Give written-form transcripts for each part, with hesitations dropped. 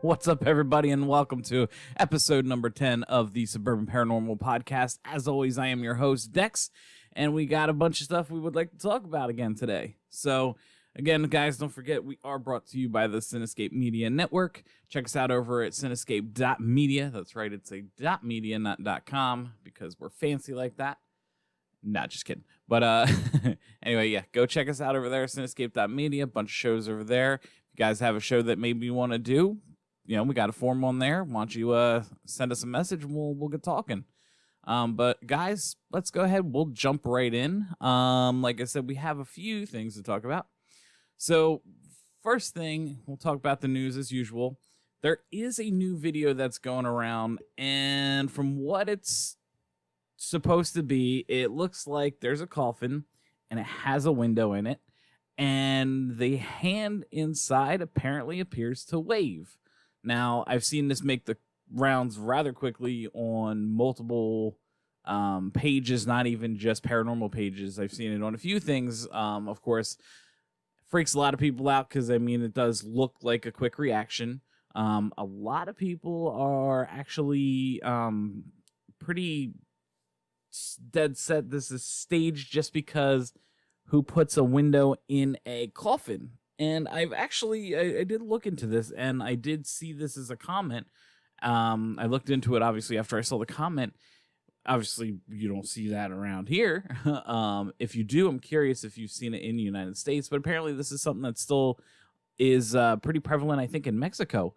What's up, everybody, and welcome to episode number 10 of the Suburban Paranormal podcast. As always, I am your host, Dex, and we got a bunch of stuff we would like to talk about again today. So, again, guys, don't forget, we are brought to you by the Cinescape Media Network. Check us out over at cinescape.media. That's right, it's a .media, not .com, because we're fancy like that. Nah, just kidding. But anyway, yeah, go check us out over there, cinescape.media. A bunch of shows over there. If you guys have a show that maybe you want to do, you know, we got a form on there. Why don't you send us a message and we'll get talking. But guys, let's go ahead. We'll jump right in. Like I said, we have a few things to talk about. So first thing, we'll talk about the news as usual. There is a new video that's going around, and from what it's supposed to be, it looks like there's a coffin and it has a window in it, and the hand inside apparently appears to wave. Now, I've seen this make the rounds rather quickly on multiple pages, not even just paranormal pages. I've seen it on a few things. Of course, freaks a lot of people out because, I mean, it does look like a quick reaction. A lot of people are actually pretty dead set this is staged just because who puts a window in a coffin? And I've actually, I did look into this, and I did see this as a comment. I looked into it, obviously, after I saw the comment. Obviously, you don't see that around here. If you do, I'm curious if you've seen it in the United States. But apparently, this is something that still is pretty prevalent, I think, in Mexico,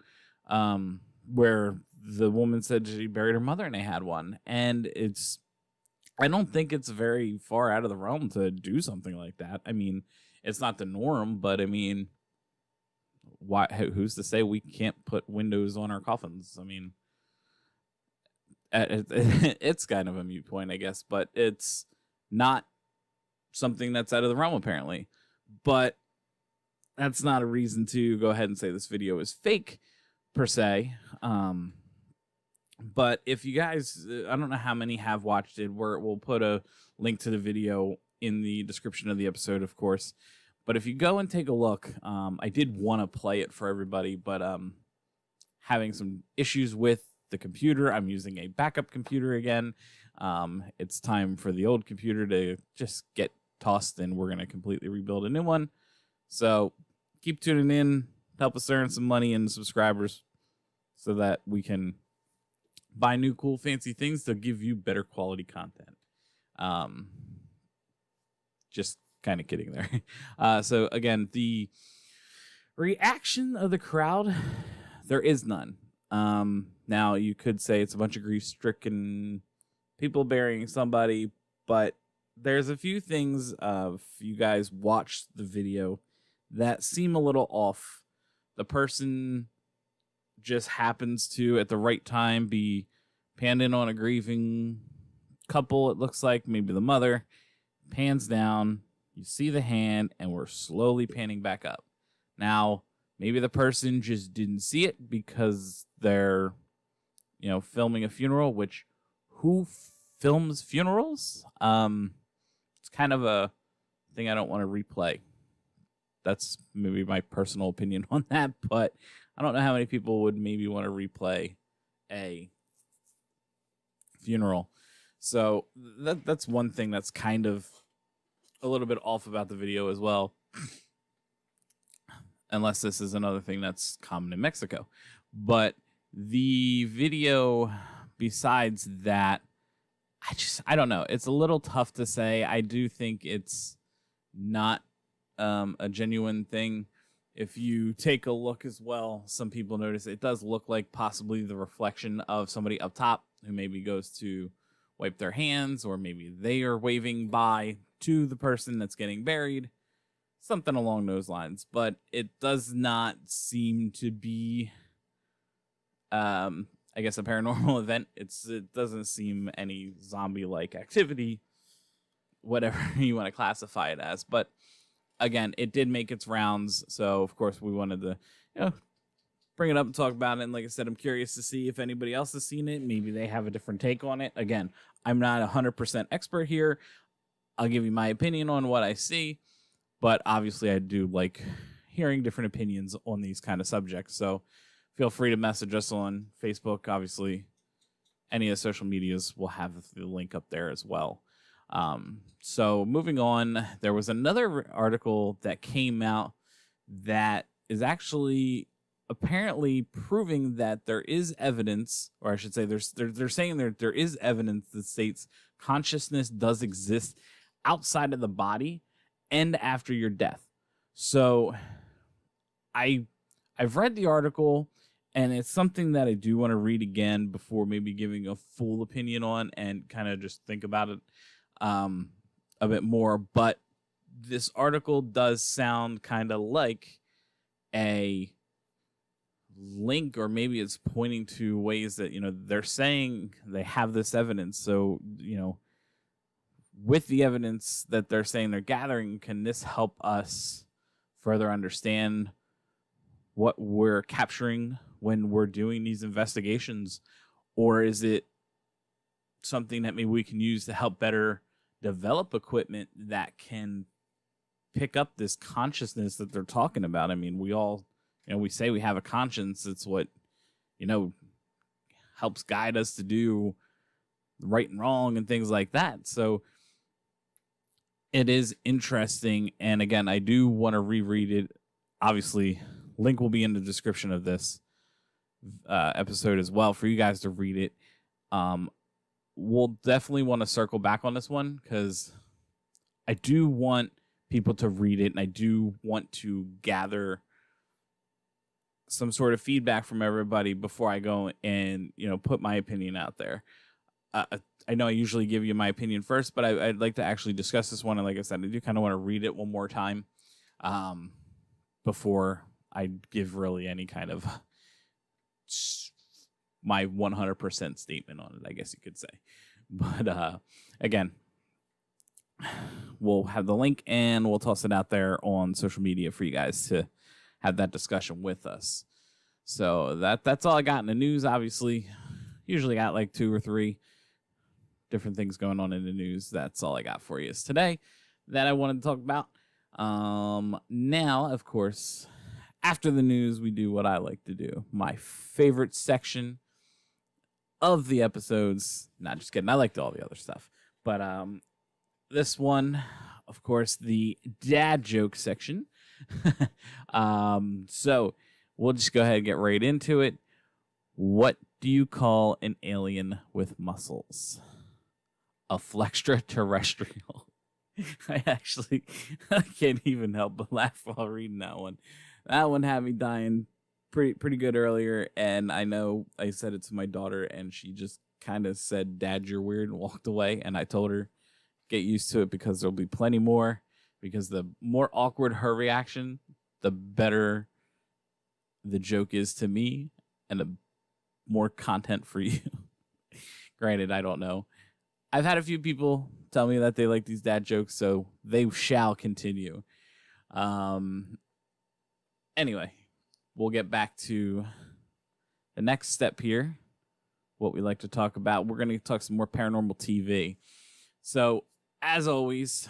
where the woman said she buried her mother, and they had one. And I don't think it's very far out of the realm to do something like that. I mean, it's not the norm, but I mean, why? Who's to say we can't put windows on our coffins? I mean, it's kind of a moot point, I guess, but it's not something that's out of the realm, apparently. But that's not a reason to go ahead and say this video is fake, per se. But if you guys, I don't know how many have watched it, we'll put a link to the video in the description of the episode, of course. But if you go and take a look, I did want to play it for everybody, but having some issues with the computer. I'm using a backup computer again. It's time for the old computer to just get tossed, and we're going to completely rebuild a new one. So keep tuning in, help us earn some money and subscribers so that we can buy new cool fancy things to give you better quality content. Just kind of kidding there. So again, the reaction of the crowd, there is none. Now you could say it's a bunch of grief-stricken people burying somebody, but there's a few things if you guys watch the video that seem a little off. The person just happens to, at the right time, be panned in on a grieving couple, it looks like, maybe the mother, pans down, you see the hand, and we're slowly panning back up. Now, maybe the person just didn't see it because they're, you know, filming a funeral, which who films funerals? It's kind of a thing I don't want to replay. That's maybe my personal opinion on that, but I don't know how many people would maybe want to replay a funeral. So that's one thing that's kind of a little bit off about the video as well. Unless this is another thing that's common in Mexico. But the video, besides that, I don't know. It's a little tough to say. I do think it's not a genuine thing. If you take a look as well, some people notice it does look like possibly the reflection of somebody up top who maybe goes to wipe their hands, or maybe they are waving by to the person that's getting buried. Something along those lines. But it does not seem to be, I guess, a paranormal event. It doesn't seem any zombie-like activity, whatever you want to classify it as. But again, it did make its rounds, so of course we wanted to, you know, bring it up and talk about it. And like I said, I'm curious to see if anybody else has seen it. Maybe they have a different take on it. Again, I'm not 100% expert here. I'll give you my opinion on what I see, but obviously I do like hearing different opinions on these kind of subjects. So feel free to message us on Facebook. Obviously, any of the social medias will have the link up there as well. So moving on, there was another article that came out that is actually apparently proving that there is evidence, or I should say they're saying there is evidence that states consciousness does exist outside of the body and after your death. So I've read the article, and it's something that I do want to read again before maybe giving a full opinion on and kind of just think about it a bit more. But this article does sound kind of like a link, or maybe it's pointing to ways that, they're saying they have this evidence. So, with the evidence that they're saying they're gathering, can this help us further understand what we're capturing when we're doing these investigations? Or is it something that maybe we can use to help better develop equipment that can pick up this consciousness that they're talking about? I mean, we all, we say we have a conscience. It's what, helps guide us to do right and wrong and things like that. So it is interesting. And again, I do want to reread it. Obviously, link will be in the description of this episode as well for you guys to read it. We'll definitely want to circle back on this one because I do want people to read it, and I do want to gather some sort of feedback from everybody before I go and put my opinion out there. I know I usually give you my opinion first, but I'd like to actually discuss this one. And like I said, I do kind of want to read it one more time before I give really any kind of my 100% statement on it, I guess you could say. But again, we'll have the link and we'll toss it out there on social media for you guys to have that discussion with us. So that's all I got in the news. Obviously, usually got like 2 or 3 different things going on in the news. That's all I got for you today that I wanted to talk about. Now, of course, after the news, we do what I like to do. My favorite section of the episodes. Not just kidding. I liked all the other stuff. But this one, of course, the dad joke section. So we'll just go ahead and get right into it. What do you call an alien with muscles? A flextraterrestrial. I can't even help but laugh while reading that one. That one had me dying pretty good earlier, and I know I said it to my daughter, and she just kind of said, "Dad, you're weird," and walked away. And I told her, get used to it because there'll be plenty more, because the more awkward her reaction, the better the joke is to me, and the more content for you. Granted, I don't know. I've had a few people tell me that they like these dad jokes, so they shall continue. Anyway, we'll get back to the next step here, what we like to talk about. We're going to talk some more paranormal TV. So, as always,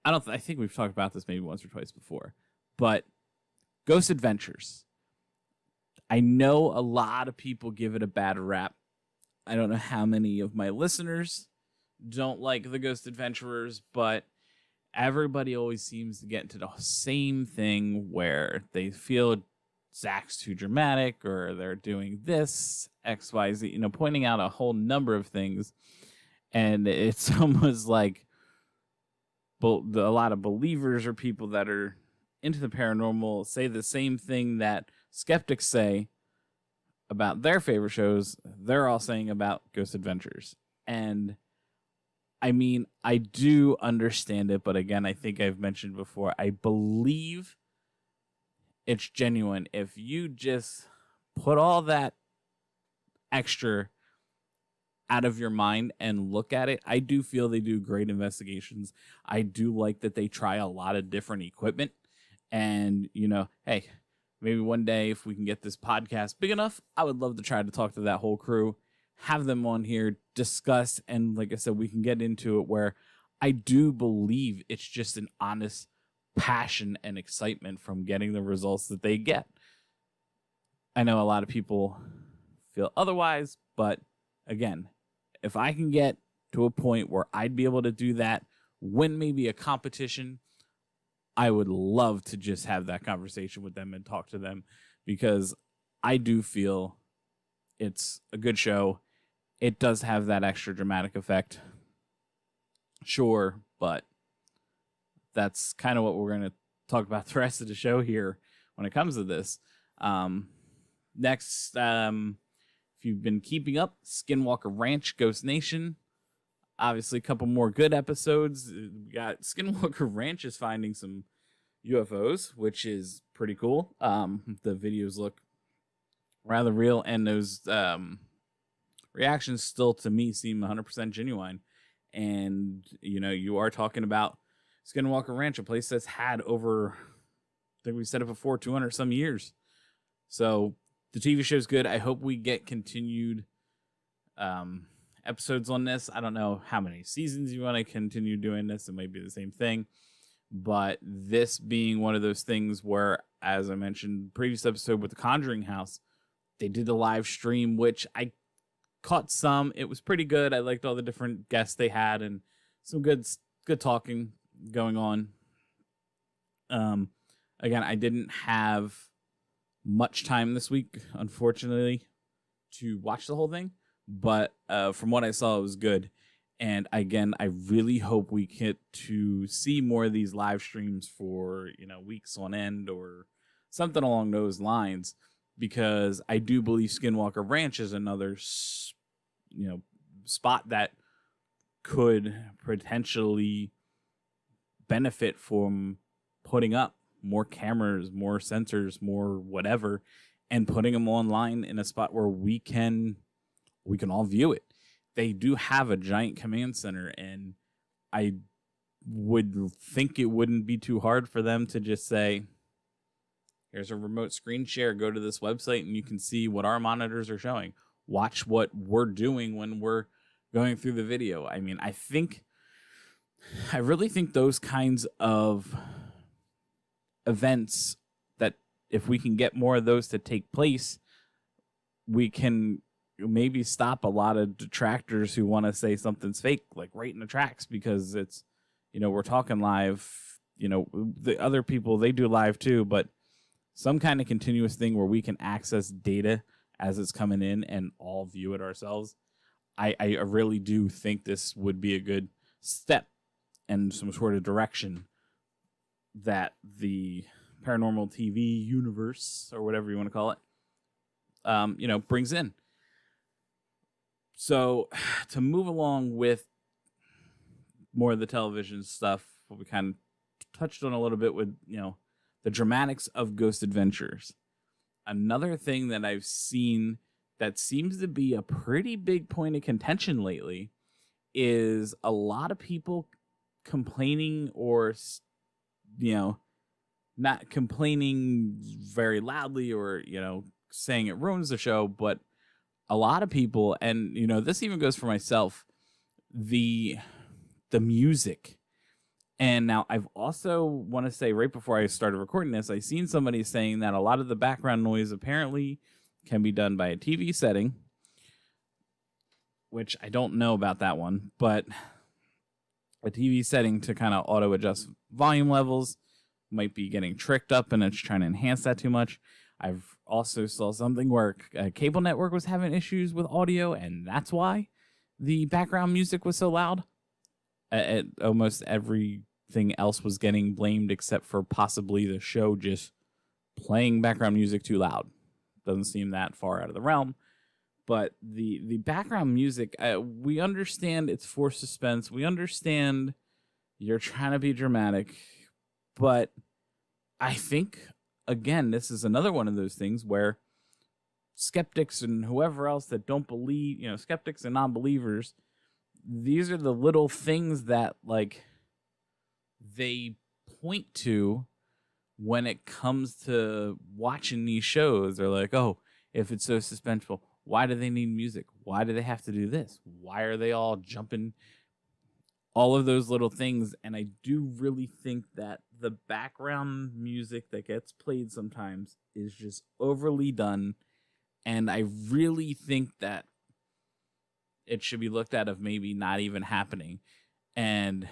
I think we've talked about this maybe once or twice before, but Ghost Adventures. I know a lot of people give it a bad rap. I don't know how many of my listeners don't like the Ghost Adventurers, but everybody always seems to get into the same thing where they feel Zach's too dramatic, or they're doing this, X, Y, Z, pointing out a whole number of things. And it's almost like a lot of believers or people that are into the paranormal say the same thing that skeptics say about their favorite shows. They're all saying about Ghost Adventures. And I mean, I do understand it, but again, I think I've mentioned before, I believe it's genuine. If you just put all that extra out of your mind and look at it, I do feel they do great investigations. I do like that they try a lot of different equipment. And, hey, maybe one day if we can get this podcast big enough, I would love to try to talk to that whole crew, have them on here, discuss, and like I said, we can get into it where I do believe it's just an honest passion and excitement from getting the results that they get. I know a lot of people feel otherwise, but again, if I can get to a point where I'd be able to do that, win maybe a competition, I would love to just have that conversation with them and talk to them, because I do feel it's a good show. It does have that extra dramatic effect. Sure, but that's kind of what we're going to talk about the rest of the show here when it comes to this. Next, if you've been keeping up, Skinwalker Ranch, Ghost Nation. Obviously, a couple more good episodes. We got Skinwalker Ranch is finding some UFOs, which is pretty cool. The videos look rather real, and those reactions still, to me, seem 100% genuine. And, you know, you are talking about Skinwalker Ranch, a place that's had over, I think we said it before, 200 some years. So the TV show's good. I hope we get continued episodes on this. I don't know how many seasons you want to continue doing this. It might be the same thing. But this being one of those things where, as I mentioned previous episode with the Conjuring House, they did the live stream, which I caught some. It was pretty good. I liked all the different guests they had and some good talking going on. Again, I didn't have much time this week, unfortunately, to watch the whole thing, but from what I saw, it was good. And again, I really hope we get to see more of these live streams for, you know, weeks on end or something along those lines, because I do believe Skinwalker Ranch is another, you know, spot that could potentially benefit from putting up more cameras, more sensors, more whatever, and putting them online in a spot where we can all view it. They do have a giant command center, and I would think it wouldn't be too hard for them to just say, here's a remote screen share, go to this website and you can see what our monitors are showing. Watch what we're doing when we're going through the video. I mean, I really think those kinds of events, that if we can get more of those to take place, we can maybe stop a lot of detractors who want to say something's fake, like right in the tracks, because it's, you know, we're talking live, you know, the other people, they do live too, but some kind of continuous thing where we can access data as it's coming in and all view it ourselves. I really do think this would be a good step and some sort of direction that the paranormal TV universe, or whatever you want to call it, you know, brings in. So to move along with more of the television stuff, what we kind of touched on a little bit with, you know, the dramatics of Ghost Adventures. Another thing that I've seen that seems to be a pretty big point of contention lately is a lot of people complaining, or, you know, not complaining very loudly or, you know, saying it ruins the show, but a lot of people, and, you know, this even goes for myself, the music. And now I've also want to say, right before I started recording this, I seen somebody saying that a lot of the background noise apparently can be done by a TV setting, which I don't know about that one, but a TV setting to kind of auto adjust volume levels might be getting tricked up and it's trying to enhance that too much. I've also saw something where a cable network was having issues with audio, and that's why the background music was so loud. Almost everything else was getting blamed except for possibly the show just playing background music too loud. Doesn't seem that far out of the realm. But the background music, we understand it's for suspense. We understand you're trying to be dramatic. But I think, again, this is another one of those things where skeptics and whoever else that don't believe, you know, skeptics and non-believers, these are the little things that, like, they point to when it comes to watching these shows. They're like, oh, if it's so suspenseful, why do they need music? Why do they have to do this? Why are they all jumping? all of those little things. And I do really think that the background music that gets played sometimes is just overly done. And I really think that it should be looked at of maybe not even happening. And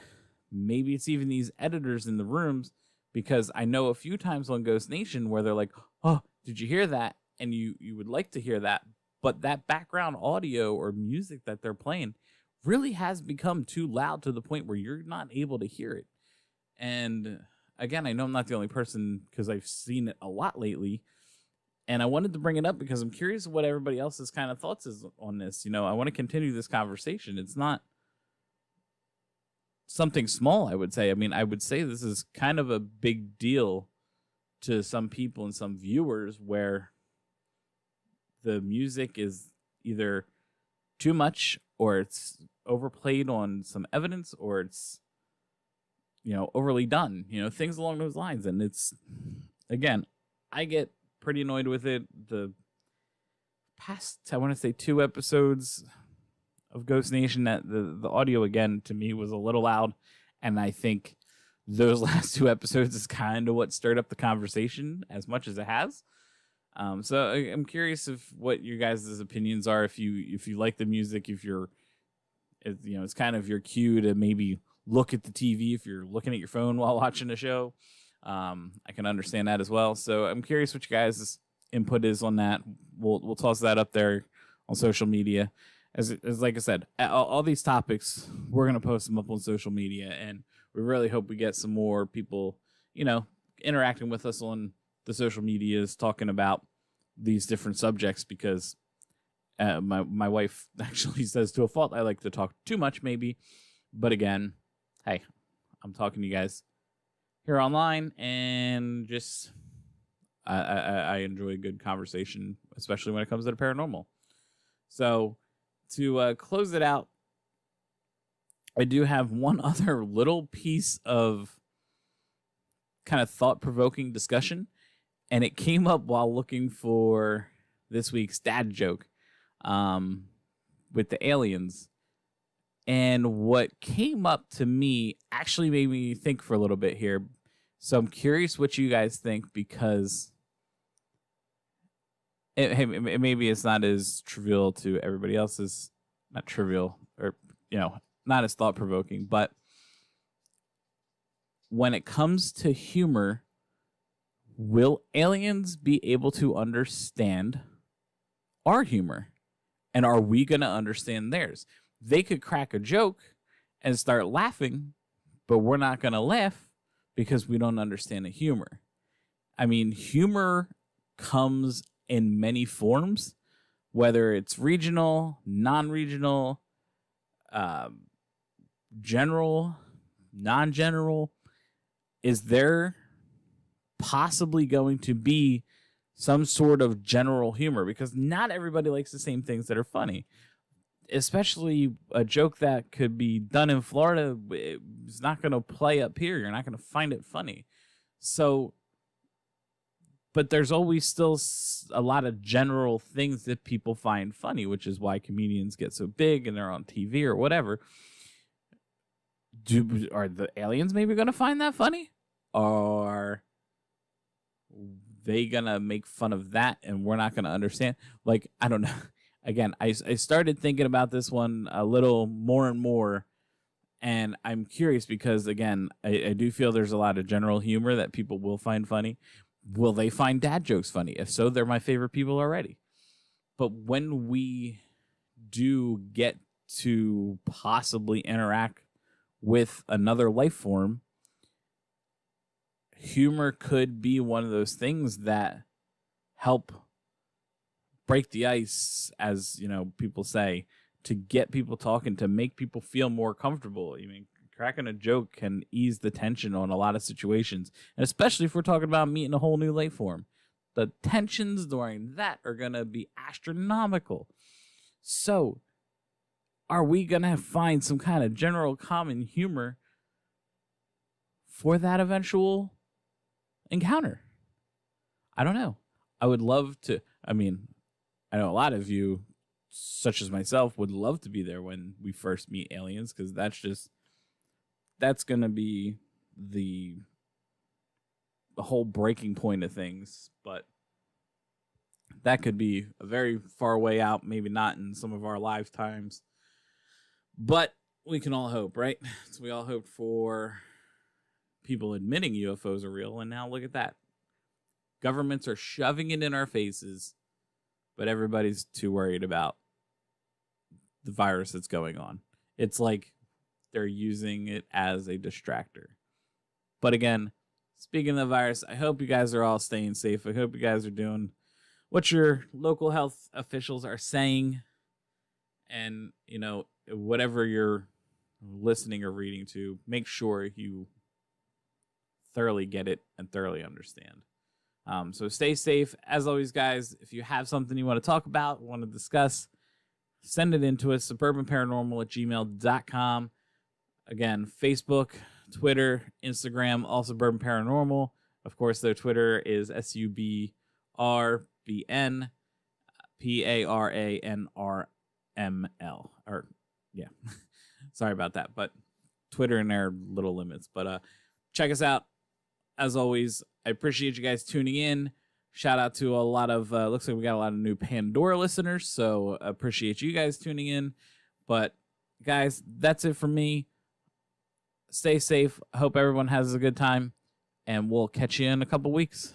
maybe it's even these editors in the rooms, because I know a few times on Ghost Nation where they're like, oh, did you hear that? And you would like to hear that. But that background audio or music that they're playing really has become too loud to the point where you're not able to hear it. And again, I know I'm not the only person, because I've seen it a lot lately. And I wanted to bring it up because I'm curious what everybody else's kind of thoughts is on this. You know, I want to continue this conversation. It's not something small, I would say. I mean, I would say this is kind of a big deal to some people and some viewers, where the music is either too much, or it's overplayed on some evidence, or it's, you know, overly done, you know, things along those lines. And it's, again, I get pretty annoyed with it. The past, I want to say 2 episodes of Ghost Nation, that the audio, again, to me was a little loud. And I think those last 2 episodes is kind of what stirred up the conversation as much as it has. So I'm curious if what your guys' opinions are, if you like the music, if you're, you know, it's kind of your cue to maybe look at the TV if you're looking at your phone while watching a show. I can understand that as well. So I'm curious what you guys' input is on that. We'll toss that up there on social media. As like I said, all these topics, we're going to post them up on social media, and we really hope we get some more people, you know, interacting with us on the social medias, talking about these different subjects, because my wife actually says to a fault I like to talk too much, maybe. But again, hey, I'm talking to you guys here online, and just I enjoy a good conversation, especially when it comes to the paranormal. So to close it out, I do have one other little piece of kind of thought-provoking discussion, and it came up while looking for this week's dad joke with the aliens. And what came up to me actually made me think for a little bit here. So I'm curious what you guys think, because maybe it's not as trivial to everybody else's, not trivial, or, you know, not as thought-provoking, but when it comes to humor, will aliens be able to understand our humor? And are we going to understand theirs? They could crack a joke and start laughing, but we're not going to laugh because we don't understand the humor. I mean, humor comes in many forms, whether it's regional, non-regional, general, non-general. Is there possibly going to be some sort of general humor? Because not everybody likes the same things that are funny. Especially a joke that could be done in Florida is not going to play up here. You're not going to find it funny. So, but there's always still a lot of general things that people find funny, which is why comedians get so big and they're on TV or whatever. Are the aliens maybe going to find that funny? Are they going to make fun of that and we're not going to understand? Like, I don't know. Again, I started thinking about this one a little more and more, and I'm curious because, again, I do feel there's a lot of general humor that people will find funny. Will they find dad jokes funny? If so, they're my favorite people already. But when we do get to possibly interact with another life form, humor could be one of those things that help break the ice, as you know, people say, to get people talking, to make people feel more comfortable. I mean, cracking a joke can ease the tension on a lot of situations, and especially if we're talking about meeting a whole new life form. The tensions during that are going to be astronomical. So, are we going to find some kind of general common humor for that eventual encounter? I don't know. I would love to. I mean, I know a lot of you, such as myself, would love to be there when we first meet aliens, because that's just that's going to be the whole breaking point of things. But that could be a very far way out, maybe not in some of our lifetimes. But we can all hope, right? So we all hoped for people admitting UFOs are real, and now look at that. Governments are shoving it in our faces, but everybody's too worried about the virus that's going on. It's like they're using it as a distractor. But again, speaking of the virus, I hope you guys are all staying safe. I hope you guys are doing what your local health officials are saying. And, you know, whatever you're listening or reading to, make sure you thoroughly get it and thoroughly understand. So stay safe. As always, guys, if you have something you want to talk about, want to discuss, send it in to us, suburbanparanormal@gmail.com. Again, Facebook, Twitter, Instagram, all Suburban Paranormal. Of course, their Twitter is SUBRBNPARANRML. Or, yeah, sorry about that. But Twitter and their little limits. But check us out. As always, I appreciate you guys tuning in. Shout out to a lot of, looks like we got a lot of new Pandora listeners, so appreciate you guys tuning in. But, guys, that's it from me. Stay safe. Hope everyone has a good time, and we'll catch you in a couple weeks.